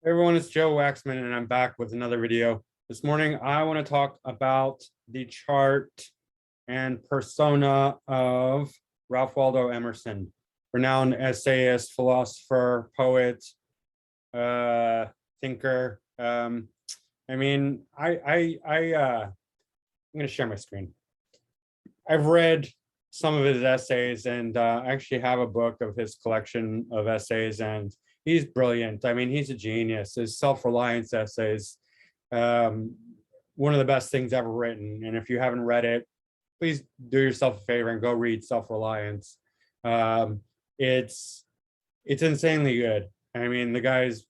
Hey everyone, it's Joe Waxman, and I'm back with another video. This morning, I want to talk about the chart and persona of Ralph Waldo Emerson, renowned essayist, philosopher, poet, thinker. I'm going to share my screen. I've read some of his essays, and I actually have a book of his collection of essays, and he's brilliant. I mean, he's a genius. His self-reliance essays, one of the best things ever written. And if you haven't read it, please do yourself a favor and go read Self-Reliance. It's insanely good. I mean, the guy's,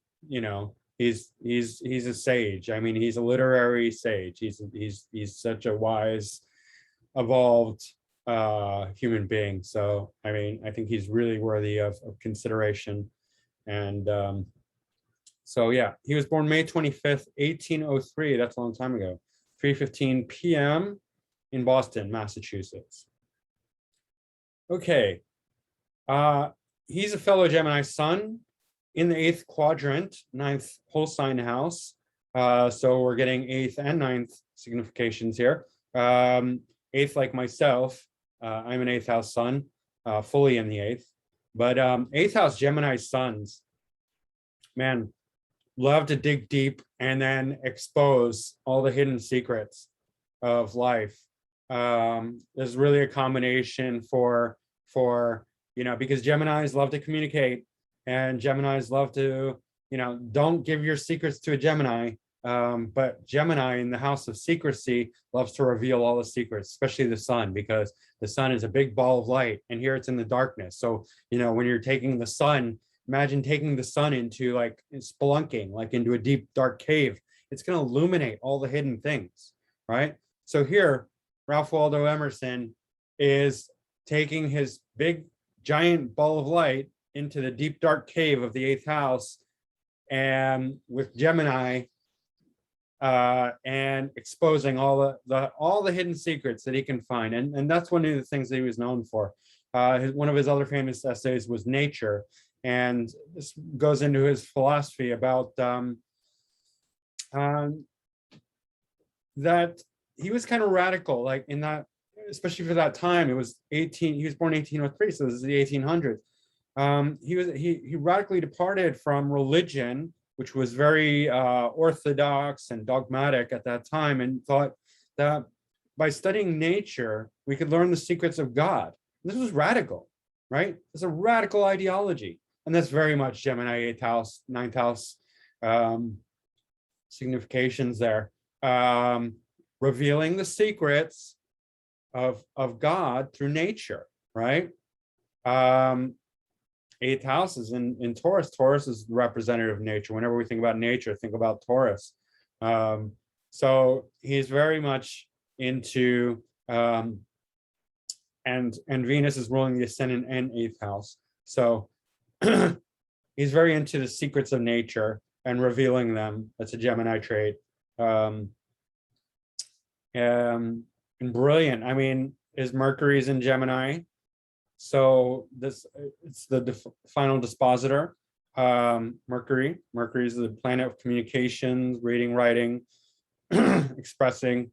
he's a sage. I mean, he's a literary sage. He's such a wise, evolved human being. So, I mean, I think he's really worthy of consideration. And so, yeah, he was born May 25th, 1803. That's a long time ago. 3:15 p.m. in Boston, Massachusetts. Okay. He's a fellow Gemini sun in the 8th quadrant, 9th whole sign house. So we're getting 8th and 9th significations here. 8th, like myself, I'm an 8th house sun, fully in the 8th. But 8th house Gemini suns, man, love to dig deep and then expose all the hidden secrets of life. There's really a combination for because Geminis love to communicate, and Geminis love to, don't give your secrets to a Gemini. But Gemini in the house of secrecy loves to reveal all the secrets, especially the sun, because the sun is a big ball of light, and here it's in the darkness. So, when you're taking the sun, imagine taking the sun into like spelunking, like into a deep, dark cave. It's going to illuminate all the hidden things, right? So here, Ralph Waldo Emerson is taking his big, giant ball of light into the deep, dark cave of the 8th house, and with Gemini, and exposing all the hidden secrets that he can find, and that's one of the things that he was known for. One of his other famous essays was Nature, and this goes into his philosophy about that he was kind of radical, like in that, especially for that time. It was he was born 1803, so this is the 1800s. He radically departed from religion, which was very orthodox and dogmatic at that time, and thought that by studying nature, we could learn the secrets of God. This was radical, right? It's a radical ideology. And that's very much Gemini 8th house, 9th house significations there. Revealing the secrets of God through nature, right? 8th house is in Taurus. Taurus is representative of nature. Whenever we think about nature, think about Taurus. So he's very much into, and Venus is ruling the ascendant and 8th house. So he's very into the secrets of nature and revealing them. That's a Gemini trait. And brilliant. I mean, his Mercury is in Gemini. So it's the final dispositor. Mercury is the planet of communications, reading, writing, expressing,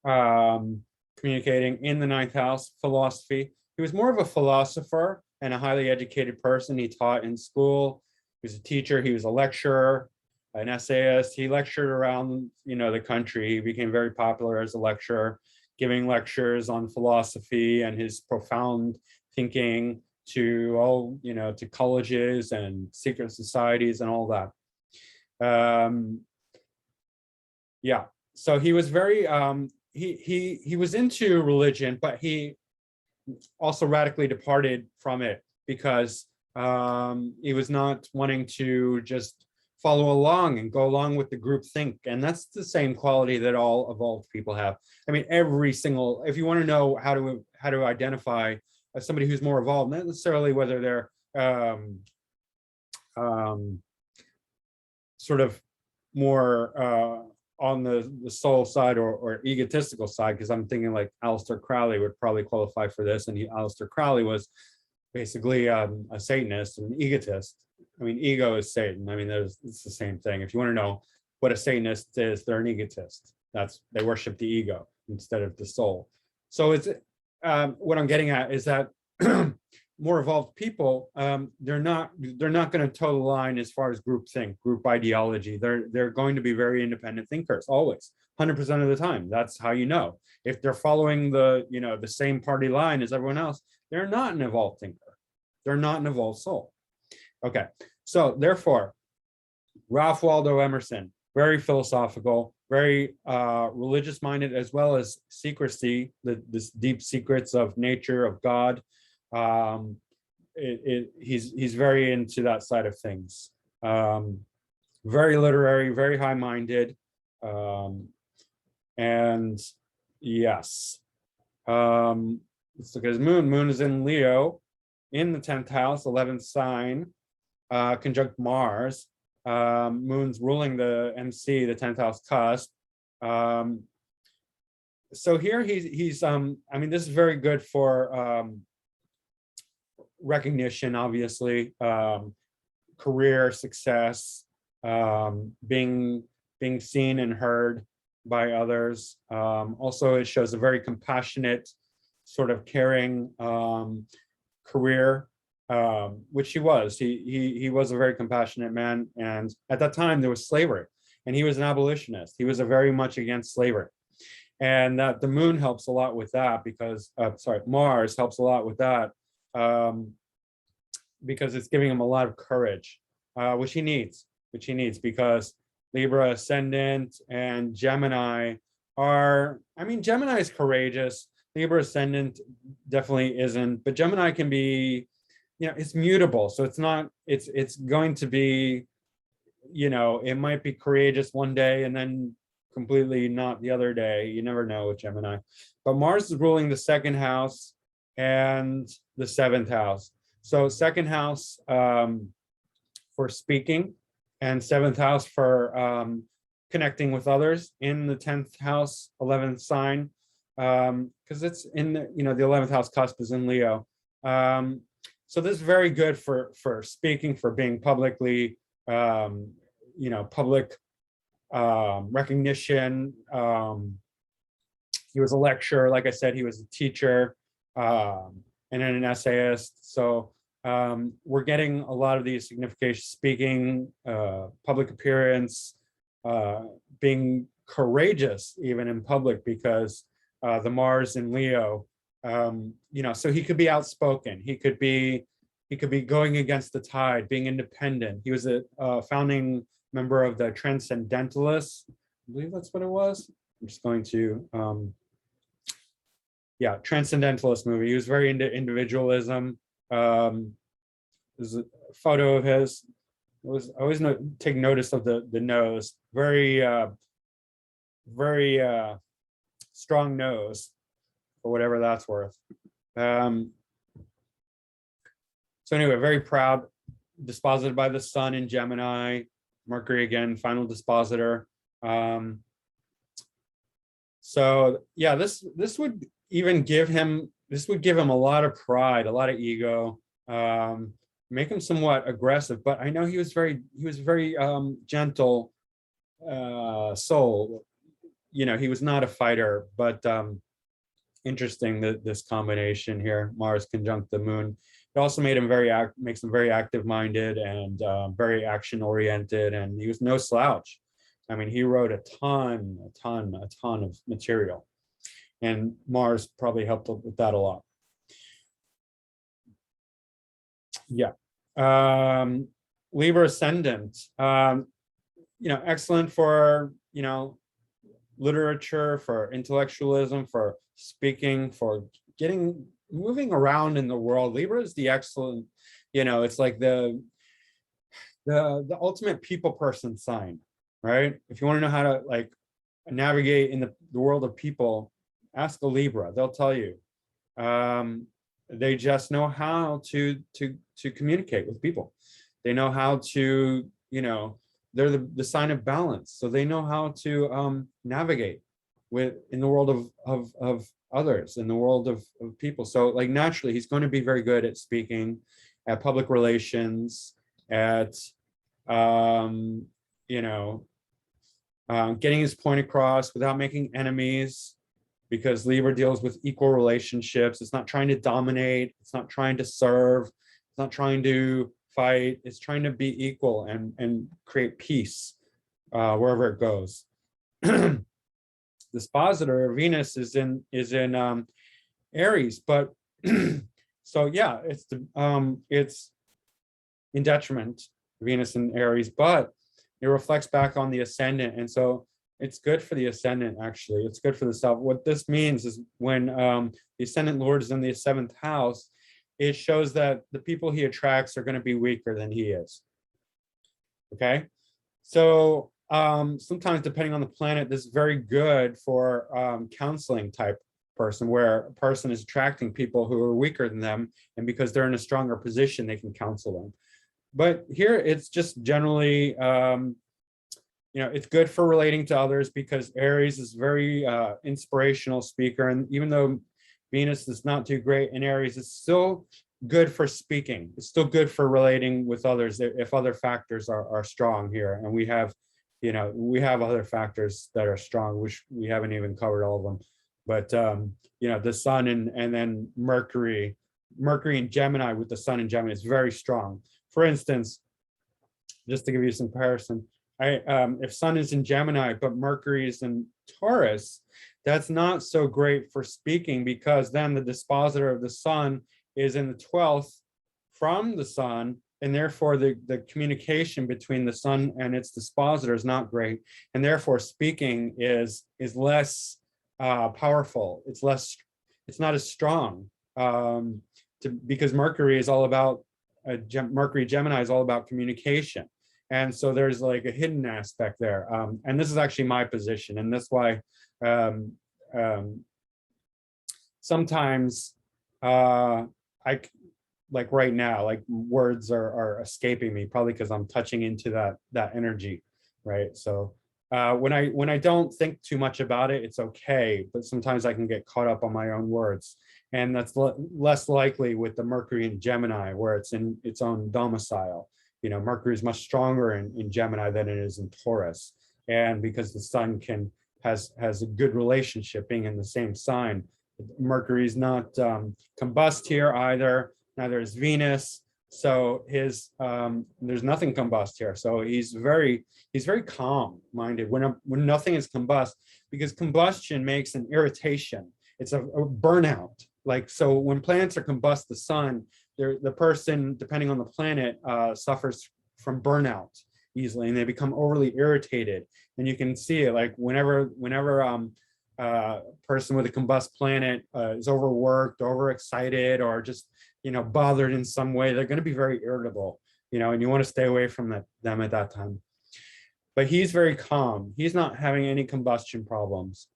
communicating. In the 9th house, philosophy. He was more of a philosopher and a highly educated person. He taught in school. He was a teacher. He was a lecturer, an essayist. He lectured around, the country. He became very popular as a lecturer, giving lectures on philosophy and his profound thinking to all, to colleges and secret societies and all that. Yeah. So he was very, he was into religion, but he also radically departed from it because he was not wanting to just follow along and go along with the group think. And that's the same quality that all evolved people have. I mean, if you want to know how to identify as somebody who's more evolved, not necessarily whether they're sort of more on the soul side or egotistical side, because I'm thinking like Aleister Crowley would probably qualify for this. And Aleister Crowley was basically a Satanist, an egotist. I mean, ego is Satan. I mean, it's the same thing. If you want to know what a Satanist is, they're an egotist. They worship the ego instead of the soul. So it's what I'm getting at is that more evolved people, they're not going to toe the line as far as group think, group ideology. They're going to be very independent thinkers always, 100% of the time. That's how you know. If they're following the same party line as everyone else, they're not an evolved thinker. They're not an evolved soul. Okay, so therefore, Ralph Waldo Emerson, very philosophical, very religious minded, as well as secrecy, this deep secrets of nature, of God. He's very into that side of things. Very literary, very high-minded, and yes. Let's look at his moon. Moon is in Leo, in the 10th house, 11th sign, conjunct Mars. Moon's ruling the MC, the 10th house cusp. So here he's I mean, this is very good for recognition, obviously, career success, being seen and heard by others. Also, it shows a very compassionate, sort of caring career, which he was. He was a very compassionate man, and at that time there was slavery, and he was an abolitionist. He was very much against slavery, and that the moon helps a lot with that because Mars helps a lot with that, because it's giving him a lot of courage, which he needs because Libra ascendant and Gemini are, I mean, Gemini is courageous. Libra ascendant definitely isn't, but Gemini can be, it's mutable. So it's going to be, it might be courageous one day and then completely not the other day. You never know with Gemini. But Mars is ruling the 2nd house and the 7th house. So 2nd house for speaking, and 7th house for connecting with others in the 10th house, 11th sign, because it's in the 11th house cusp is in Leo. So this is very good for speaking, for being publicly, public recognition. He was a lecturer, like I said, he was a teacher, and then an essayist. So we're getting a lot of these signification, speaking, public appearance, being courageous even in public, because the Mars in Leo, so he could be outspoken. He could be going against the tide, being independent. He was a founding member of the Transcendentalists. I believe that's what it was. I'm just going to, Transcendentalist movie. He was very into individualism. There's a photo of his. I always take notice of the nose. Very strong nose, for whatever that's worth. So anyway, very proud. Disposited by the Sun in Gemini. Mercury again, final dispositor. So yeah, this would even give him a lot of pride, a lot of ego, make him somewhat aggressive. But I know he was very gentle soul. He was not a fighter, but interesting that this combination here, Mars conjunct the moon. It also made him makes him very active-minded and very action-oriented, and he was no slouch. I mean, he wrote a ton of material, and Mars probably helped with that a lot. Yeah. Libra ascendant, excellent for, literature, for intellectualism, for speaking, for moving around in the world. Libra is the excellent, it's like the ultimate people person sign, right? If you want to know how to navigate in the world of people, ask a Libra. They'll tell you. They just know how to communicate with people. They know how to, they're the sign of balance. So they know how to navigate in the world of others, in the world of people. So naturally, he's going to be very good at speaking, at public relations, at you know, getting his point across without making enemies, because Libra deals with equal relationships. It's not trying to dominate. It's not trying to serve. It's not trying to fight. It's trying to be equal and create peace wherever it goes. This positor Venus is in Aries, but so yeah, it's in detriment, Venus in Aries, but it reflects back on the ascendant, and so it's good for the ascendant. Actually, it's good for the self. What this means is when the ascendant lord is in the 7th house, it shows that the people he attracts are going to be weaker than he is. Okay, so sometimes depending on the planet, this is very good for counseling type person, where a person is attracting people who are weaker than them, and because they're in a stronger position, they can counsel them. But here it's just generally, you know, it's good for relating to others, because Aries is very inspirational speaker. And even though Venus is not too great in Aries, it's still good for speaking. It's still good for relating with others if other factors are strong here. And we have, you know, we have other factors that are strong, which we haven't even covered all of them. But, you know, the sun and then Mercury in Gemini, with the sun in Gemini, is very strong. For instance, just to give you some comparison, if sun is in Gemini, but Mercury is in Taurus, that's not so great for speaking, because then the dispositor of the sun is in the 12th from the sun, and therefore the communication between the sun and its dispositor is not great, and therefore speaking is less powerful. It's not as strong, because Mercury is all about Mercury Gemini is all about communication. And so there's like a hidden aspect there. And this is actually my position. And that's why sometimes like right now, like words are escaping me, probably because I'm touching into that energy, right? So when I don't think too much about it, it's okay. But sometimes I can get caught up on my own words. And that's less likely with the Mercury in Gemini, where it's in its own domicile. You know, Mercury is much stronger in Gemini than it is in Taurus. And because the sun has a good relationship being in the same sign, Mercury is not combust here either. Neither is Venus. So his there's nothing combust here. So he's very calm minded when nothing is combust, because combustion makes an irritation. It's a burnout. Like, so when planets are combust the sun, the person, depending on the planet, suffers from burnout easily, and they become overly irritated. And you can see it, like whenever a person with a combust planet is overworked, overexcited, or just, you know, bothered in some way, they're going to be very irritable, you know, and you want to stay away from them at that time. But he's very calm. He's not having any combustion problems.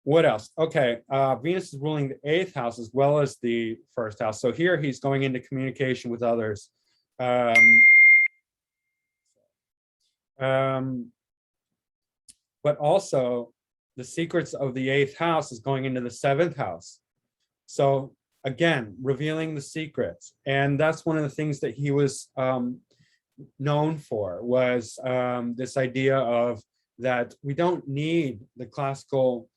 What else? Okay, Venus is ruling the 8th house as well as the 1st house. So here he's going into communication with others. But also the secrets of the 8th house is going into the 7th house. So again, revealing the secrets. And that's one of the things that he was known for, was this idea of that we don't need the classical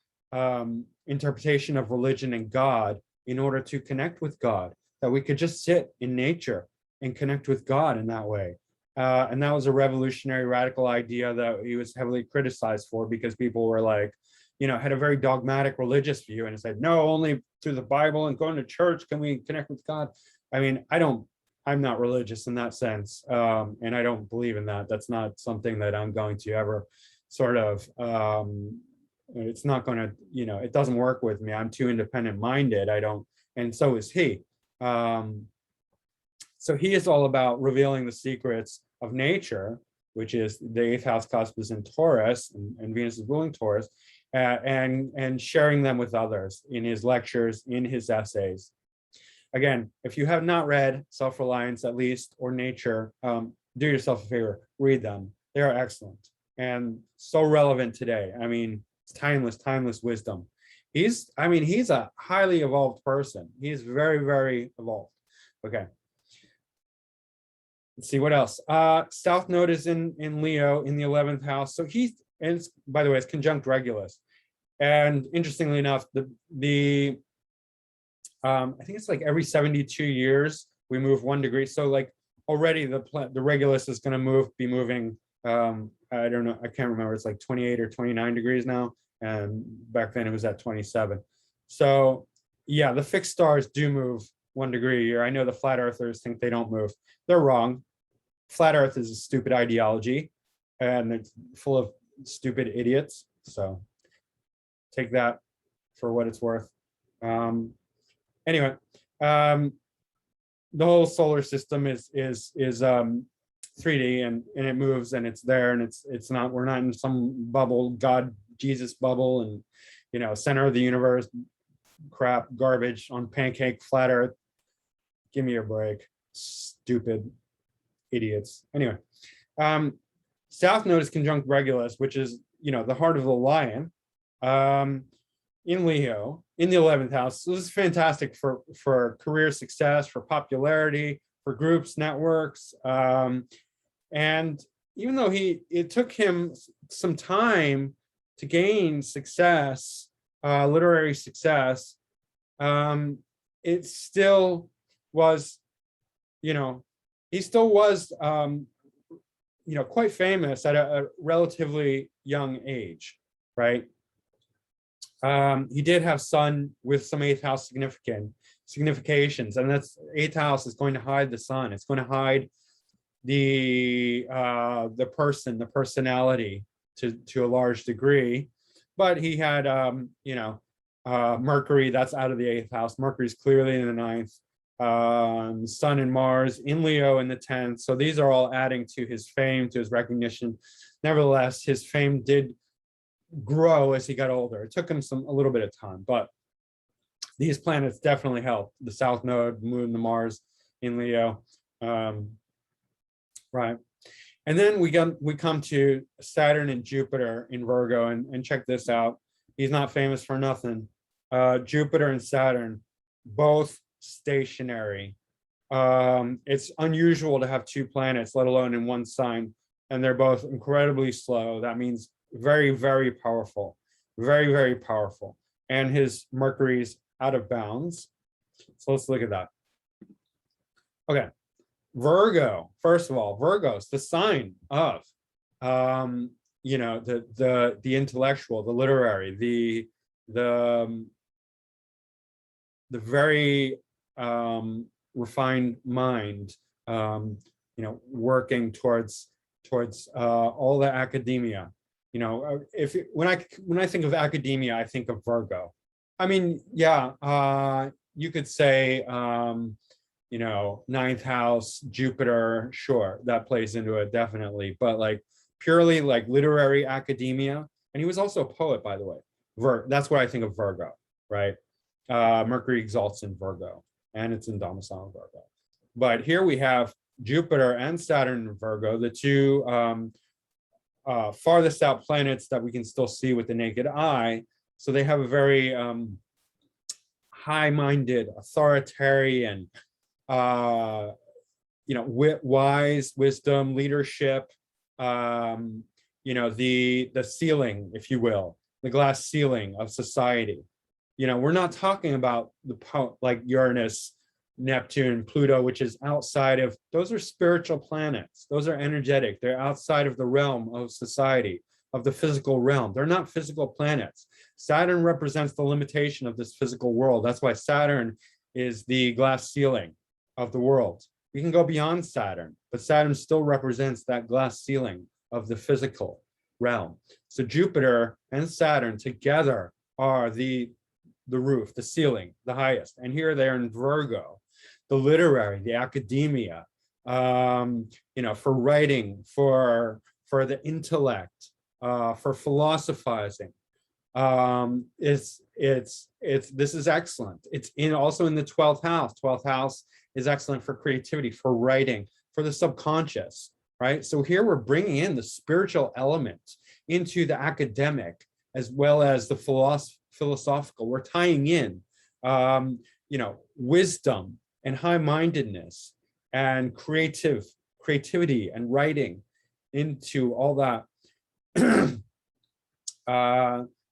interpretation of religion and God in order to connect with God, that we could just sit in nature and connect with God in that way. And that was a revolutionary, radical idea that he was heavily criticized for, because people were like, you know, had a very dogmatic religious view and said, no, only through the Bible and going to church can we connect with God. I mean, I'm not religious in that sense. And I don't believe in that. That's not something that I'm going to ever sort of, it's not going to, you know, it doesn't work with me. I'm too independent minded. And so is he. So he is all about revealing the secrets of nature, which is the 8th house cusp is in Taurus, and Venus is ruling Taurus, and sharing them with others in his lectures, in his essays. Again, if you have not read Self-Reliance at least, or Nature, do yourself a favor, read them. They are excellent and so relevant today. I mean, it's timeless wisdom. I mean, he's a highly evolved person. He's very, very evolved. Okay. Let's see what else. South Node is in Leo in the 11th house. So and it's, by the way, it's conjunct Regulus. And interestingly enough, I think it's like every 72 years we move 1 degree. So like already the Regulus is going to be moving. I don't know. I can't remember. It's like 28 or 29 degrees now. And back then it was at 27. So yeah, the fixed stars do move 1 degree a year. I know the flat earthers think they don't move. They're wrong. Flat Earth is a stupid ideology and it's full of stupid idiots. So take that for what it's worth. Anyway, the whole solar system is 3D and it moves and it's there and it's not, we're not in some bubble, God, Jesus bubble and, you know, center of the universe, crap, garbage on pancake, flat Earth. Give me a break. Stupid idiots. Anyway, South Node is conjunct Regulus, which is, you know, the heart of the lion, in Leo, in the 11th house. So this is fantastic for career success, for popularity, for groups, networks. And even though it took him some time to gain success, literary success, it still was, you know, he still was, you know, quite famous at a relatively young age, right? He did have sun with some 8th house significations, and that's 8th house is going to hide the sun. It's going to hide the personality to a large degree. But he had, you know, Mercury, that's out of the 8th house. Mercury's clearly in the 9th. Sun and Mars in Leo in the 10th. So these are all adding to his fame, to his recognition. Nevertheless, his fame did grow as he got older. It took him a little bit of time, but these planets definitely helped. The South Node, Moon, the Mars in Leo, right? And then we come to Saturn and Jupiter in Virgo, and check this out. He's not famous for nothing. Jupiter and Saturn, both stationary. It's unusual to have 2 planets, let alone in one sign, and they're both incredibly slow. That means very, very powerful, very, very powerful. And his Mercury's out of bounds. So let's look at that. Okay, Virgo. First of all, Virgo's the sign of, you know, the intellectual, the literary, the very refined mind, you know, working towards all the academia. You know, when I think of academia, I think of Virgo. I mean, yeah, you could say, you know, 9th house, Jupiter, sure, that plays into it definitely. But like purely like literary academia, and he was also a poet, by the way. That's what I think of Virgo, right? Mercury exalts in Virgo, and it's in domicile in Virgo. But here we have Jupiter and Saturn in Virgo, the 2 farthest out planets that we can still see with the naked eye. So they have a very high-minded, authoritarian, you know, wise wisdom, leadership, you know, the ceiling, if you will, the glass ceiling of society. You know, we're not talking about like Uranus, Neptune, Pluto, which is outside of, those are spiritual planets. Those are energetic. They're outside of the realm of society, of the physical realm. They're not physical planets. Saturn represents the limitation of this physical world. That's why Saturn is the glass ceiling of the world. We can go beyond Saturn, but Saturn still represents that glass ceiling of the physical realm. So Jupiter and Saturn together are the roof, the ceiling, the highest. And here they're in Virgo, the literary, the academia, you know, for writing, for the intellect, for philosophizing. This is excellent. It's also in the 12th house. 12th house is excellent for creativity, for writing, for the subconscious, right? So here we're bringing in the spiritual element into the academic as well as the philosophical. We're tying in, wisdom and high-mindedness and creativity and writing into all that.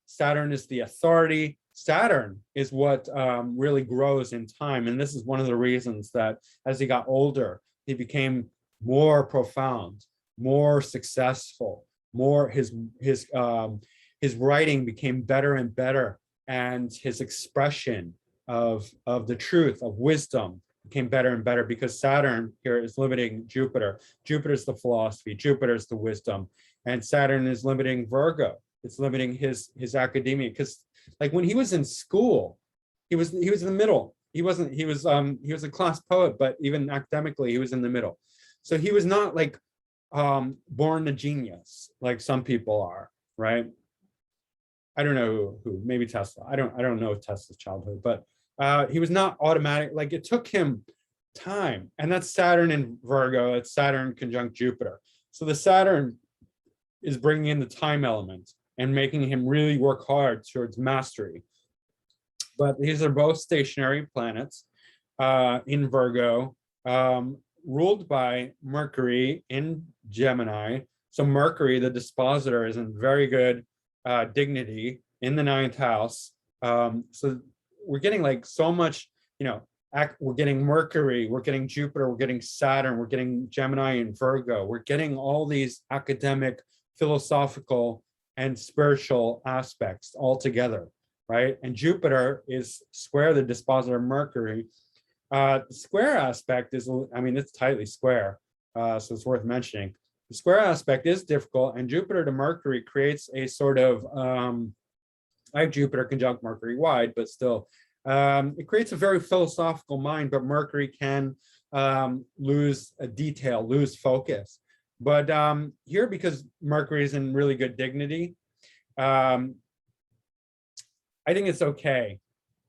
Saturn is the authority. Saturn is what really grows in time. And this is one of the reasons that as he got older, he became more profound, more successful, more his writing became better and better, and his expression of the truth, of wisdom, became better and better, because Saturn here is limiting Jupiter. Jupiter is the philosophy, Jupiter is the wisdom, and Saturn is limiting Virgo. It's limiting his academia, because like when he was in school, he was in the middle. He was a class poet, but even academically, he was in the middle. So he was not like born a genius like some people are, right? I don't know who, maybe Tesla. I don't know Tesla's childhood, but he was not automatic. Like it took him time, and that's Saturn in Virgo. It's Saturn conjunct Jupiter. So the Saturn is bringing in the time element and making him really work hard towards mastery. But these are both stationary planets in Virgo, ruled by Mercury in Gemini. So Mercury, the dispositor, is in very good dignity in the 9th house. So we're getting like so much, we're getting Mercury, we're getting Jupiter, we're getting Saturn, we're getting Gemini and Virgo. We're getting all these academic, philosophical, and spiritual aspects all together, right? And Jupiter is square the dispositor Mercury. The square aspect is, it's tightly square, so it's worth mentioning. The square aspect is difficult, and Jupiter to Mercury creates a sort of, I have Jupiter conjunct Mercury wide, but still, it creates a very philosophical mind, but Mercury can lose a detail, lose focus. But here, because Mercury is in really good dignity, I think it's okay.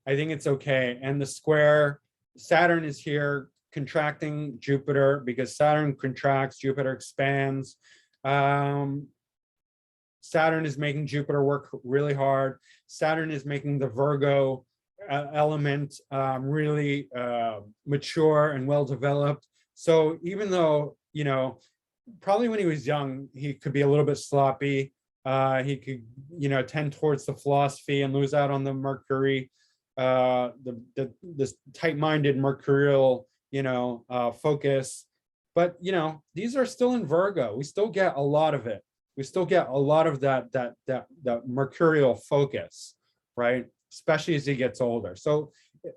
And the square, Saturn is here contracting Jupiter, because Saturn contracts, Jupiter expands. Saturn is making Jupiter work really hard. Saturn is making the Virgo element really mature and well developed. So even though, probably when he was young, he could be a little bit sloppy. He could, tend towards the philosophy and lose out on the Mercury, this tight-minded mercurial, focus. But, these are still in Virgo. We still get a lot of it. We still get a lot of that mercurial focus, right? Especially as he gets older. So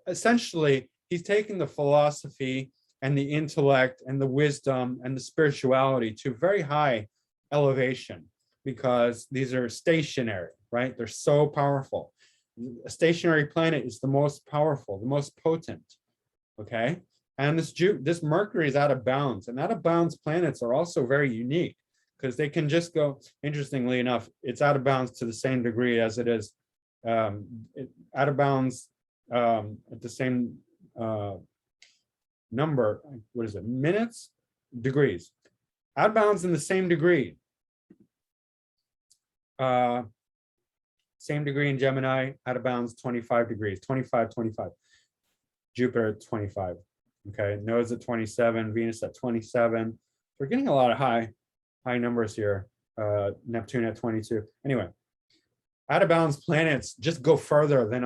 essentially, he's taking the philosophy and the intellect and the wisdom and the spirituality to very high elevation, because these are stationary, right? They're so powerful. A stationary planet is the most powerful, the most potent, okay? And this Mercury is out of bounds, and out of bounds planets are also very unique, because they can just go, interestingly enough, it's out of bounds to the same degree as it is out of bounds at the same number, what is it, minutes, degrees, out of bounds in the same degree. Same degree in Gemini, out of bounds 25 degrees, 25, 25. Jupiter at 25, okay? Nodes at 27, Venus at 27. We're getting a lot of high numbers here. Neptune at 22. Anyway, out of bounds planets just go further than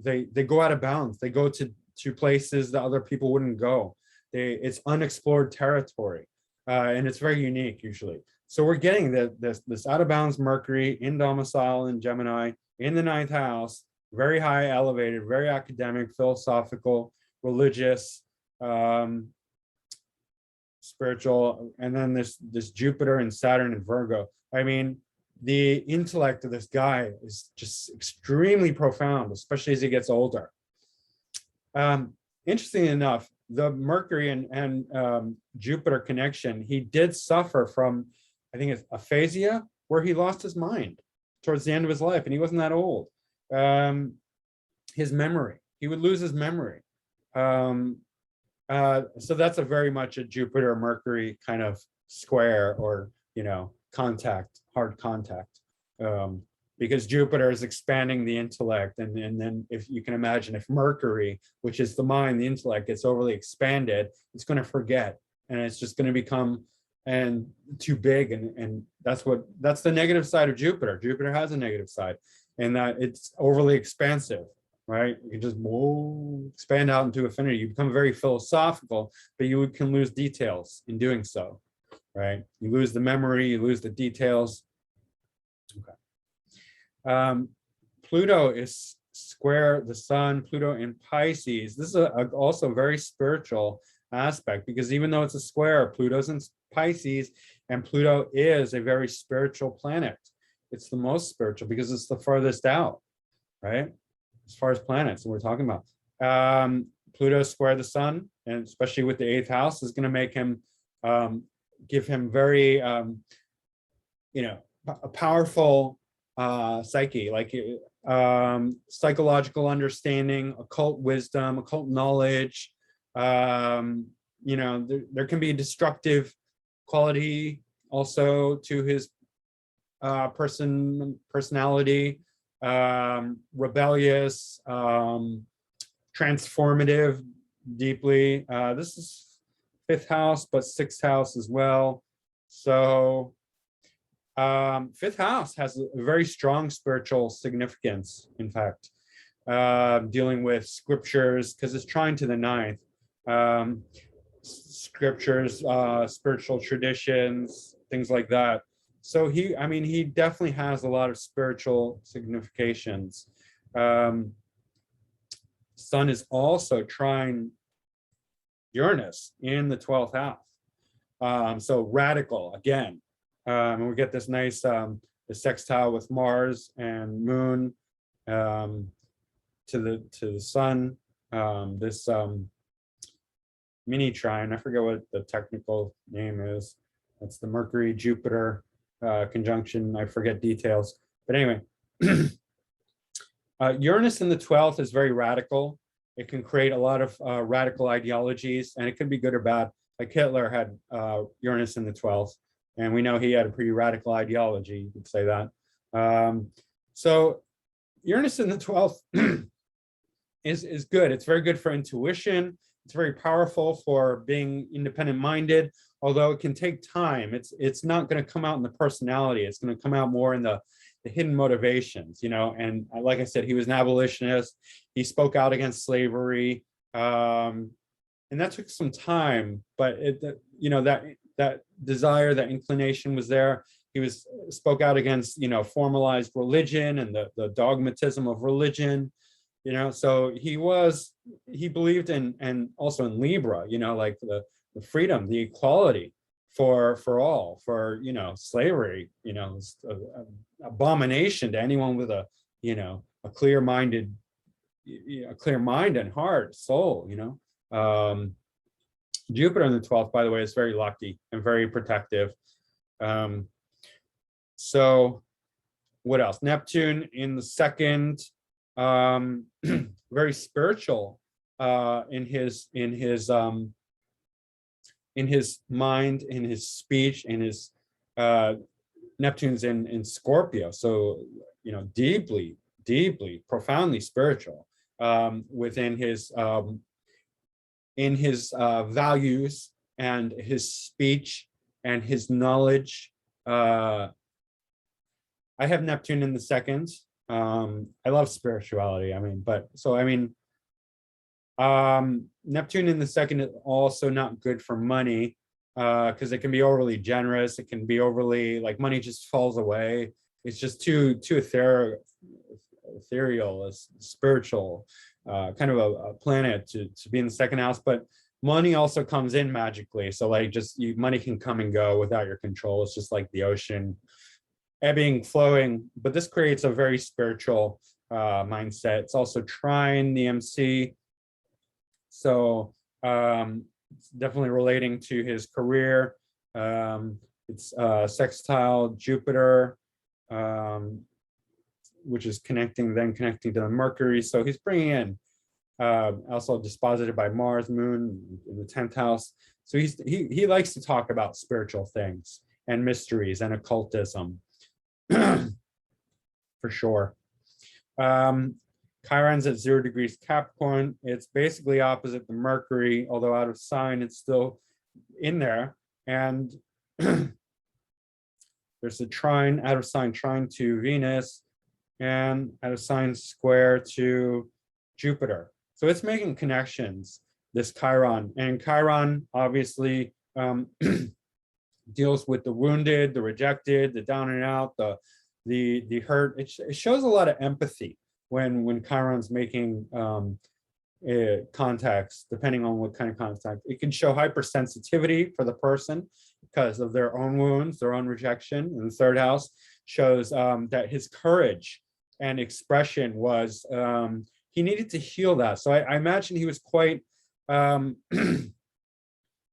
they go out of bounds. They go to places that other people wouldn't go. It's unexplored territory, and it's very unique usually. So we're getting this out of bounds Mercury in domicile in Gemini in the 9th house, very high elevated, very academic, philosophical, religious, spiritual, and then this Jupiter and Saturn and Virgo. The intellect of this guy is just extremely profound, especially as he gets older. Interestingly enough, the Mercury and Jupiter connection, he did suffer from, I think it's aphasia, where he lost his mind towards the end of his life, and he wasn't that old. His memory, he would lose his memory. So that's a very much a Jupiter Mercury kind of square, or contact, hard contact. because Jupiter is expanding the intellect. And then if you can imagine, if Mercury, which is the mind, the intellect, gets overly expanded, it's going to forget, and it's just going to become too big. And that's the negative side of Jupiter. Jupiter has a negative side, and that it's overly expansive, right? You can just expand out into infinity. You become very philosophical, but you can lose details in doing so, right? You lose the memory, you lose the details. Okay. Pluto is square the sun, Pluto in Pisces. This is also a very spiritual aspect, because even though it's a square, Pluto's in Pisces, and Pluto is a very spiritual planet. It's the most spiritual because it's the farthest out, right? As far as planets, and we're talking about. Pluto square the sun, and especially with the 8th house, is going to make him, give him very, a powerful psyche, like psychological understanding, occult wisdom, occult knowledge. There can be a destructive quality also to his personality, rebellious, transformative, deeply. This is 5th house, but 6th house as well. So 5th house has a very strong spiritual significance, in fact, dealing with scriptures, because it's trine to the 9th. Scriptures, spiritual traditions, things like that. So he definitely has a lot of spiritual significations. Sun is also trine Uranus in the 12th house. So radical again. And we get this nice the sextile with Mars and Moon to the Sun. This mini trine, I forget what the technical name is. That's the Mercury Jupiter conjunction. I forget details, but anyway, Uranus in the 12th is very radical. It can create a lot of radical ideologies, and it can be good or bad. Like Hitler had Uranus in the 12th. And we know he had a pretty radical ideology, you could say that. So Uranus in the 12th is good. It's very good for intuition. It's very powerful for being independent-minded, although it can take time. It's not going to come out in the personality. It's going to come out more in the hidden motivations, And like I said, he was an abolitionist. He spoke out against slavery. And that took some time, but that desire, that inclination was there. He spoke out against, formalized religion and the dogmatism of religion, so he believed in, and also in Libra, like the freedom, the equality for all, for, slavery, abomination to anyone with a clear mind and heart, soul, Jupiter in the 12th, by the way, is very lucky and very protective. So what else? Neptune in the 2nd, very spiritual in his mind, in his speech, in his Neptune's in Scorpio. So, deeply, profoundly spiritual within his in his values and his speech and his knowledge. I have Neptune in the 2nd. I love spirituality. Neptune in the 2nd is also not good for money, because it can be overly generous. It can be overly, like, money just falls away. It's just too ethereal, spiritual, kind of a planet to be in the 2nd house. But money also comes in magically. So money can come and go without your control. It's just like the ocean, ebbing, flowing. But this creates a very spiritual mindset. It's also trine the MC. So it's definitely relating to his career. It's sextile Jupiter, which is connecting to the Mercury. So he's bringing in, also disposited by Mars, Moon in the 10th house. So he likes to talk about spiritual things and mysteries and occultism. For for sure. Chiron's at 0 degrees Capricorn. It's basically opposite the Mercury, although out of sign, it's still in there. And there's a trine, out of sign trine to Venus, and out of sign square to Jupiter. So it's making connections, this Chiron. And Chiron obviously deals with the wounded, the rejected, the down and out, the hurt. It shows a lot of empathy when Chiron's making contacts, depending on what kind of contact. It can show hypersensitivity for the person because of their own wounds, their own rejection. And the third house shows that his courage and expression was, he needed to heal that. So I imagine he was quite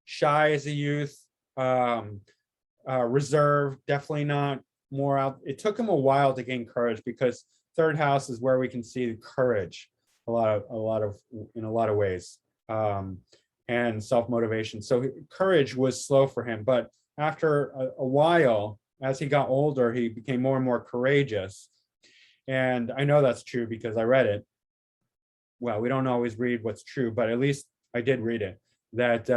shy as a youth, reserved, definitely not more out. It took him a while to gain courage because third house is where we can see the courage in a lot of ways, and self-motivation. So courage was slow for him, but after a while, as he got older, he became more and more courageous. And I know that's true because I read it. Well, we don't always read what's true, but at least I did read it, that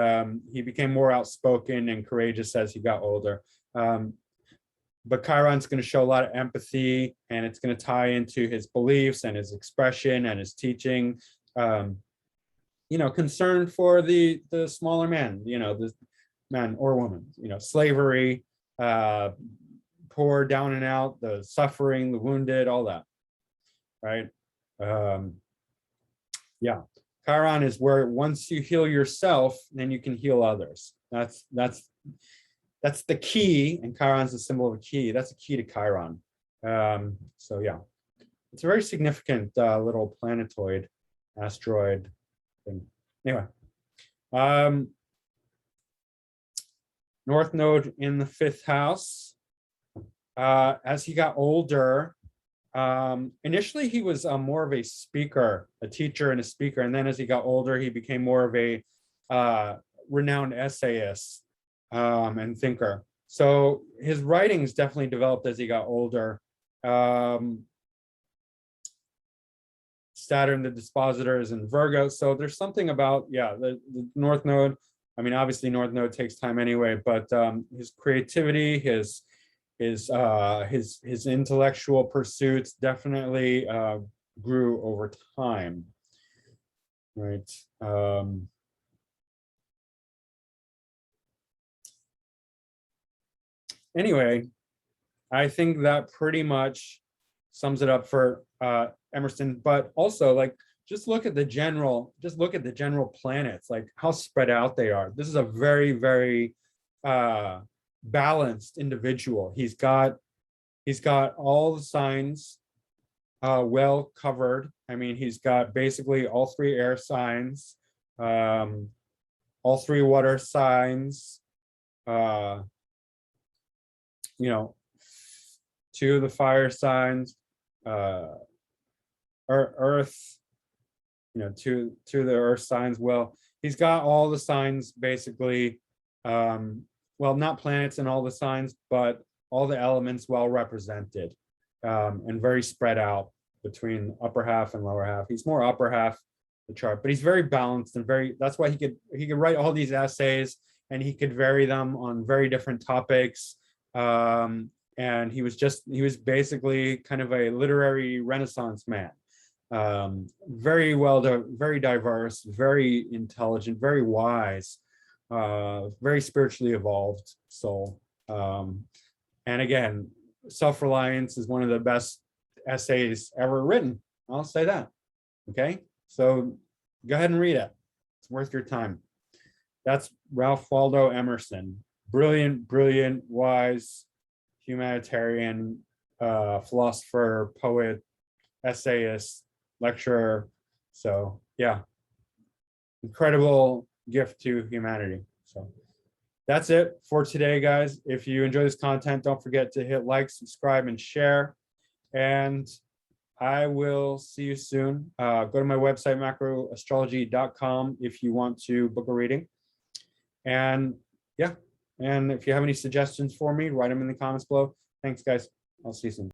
he became more outspoken and courageous as he got older. But Chiron's going to show a lot of empathy, and it's going to tie into his beliefs and his expression and his teaching. Concern for the smaller man, the man or woman, slavery, poor, down and out, the suffering, the wounded, all that, right? Yeah, Chiron is where once you heal yourself, then you can heal others. That's the key, and Chiron's a symbol of a key. That's a key to Chiron. So yeah, it's a very significant little planetoid, asteroid thing. Anyway, North Node in the 5th house. As he got older, initially he was more of a speaker, a teacher and a speaker, and then as he got older, he became more of a renowned essayist and thinker. So his writings definitely developed as he got older. Saturn, the dispositor, is in Virgo. So there's something about, the North Node. I mean, obviously North Node takes time anyway, but his creativity, his intellectual pursuits definitely grew over time, right? Anyway, I think that pretty much sums it up for Emerson. But also, just look at the general planets, like how spread out they are. This is a very, very balanced individual. He's got all the signs well covered. I mean, he's got basically all 3 air signs, all 3 water signs, 2 of the fire signs, earth, 2 of the earth signs. Well, he's got all the signs basically, well, not planets in all the signs, but all the elements well represented, and very spread out between upper half and lower half. He's more upper half the chart, but he's very balanced and that's why he could write all these essays, and he could vary them on very different topics. And he was basically kind of a literary Renaissance man. Very diverse, very intelligent, very wise, very spiritually evolved soul. And again, Self-Reliance is one of the best essays ever written. I'll say that. Okay, so go ahead and read it. It's worth your time. That's Ralph Waldo Emerson. Brilliant, wise, humanitarian, philosopher, poet, essayist, lecturer. So yeah, incredible gift to humanity. So that's it for today, guys. If you enjoy this content, don't forget to hit like, subscribe, and share. And I will see you soon. Go to my website, macroastrology.com, if you want to book a reading. And yeah, and if you have any suggestions for me, write them in the comments below. Thanks, guys. I'll see you soon.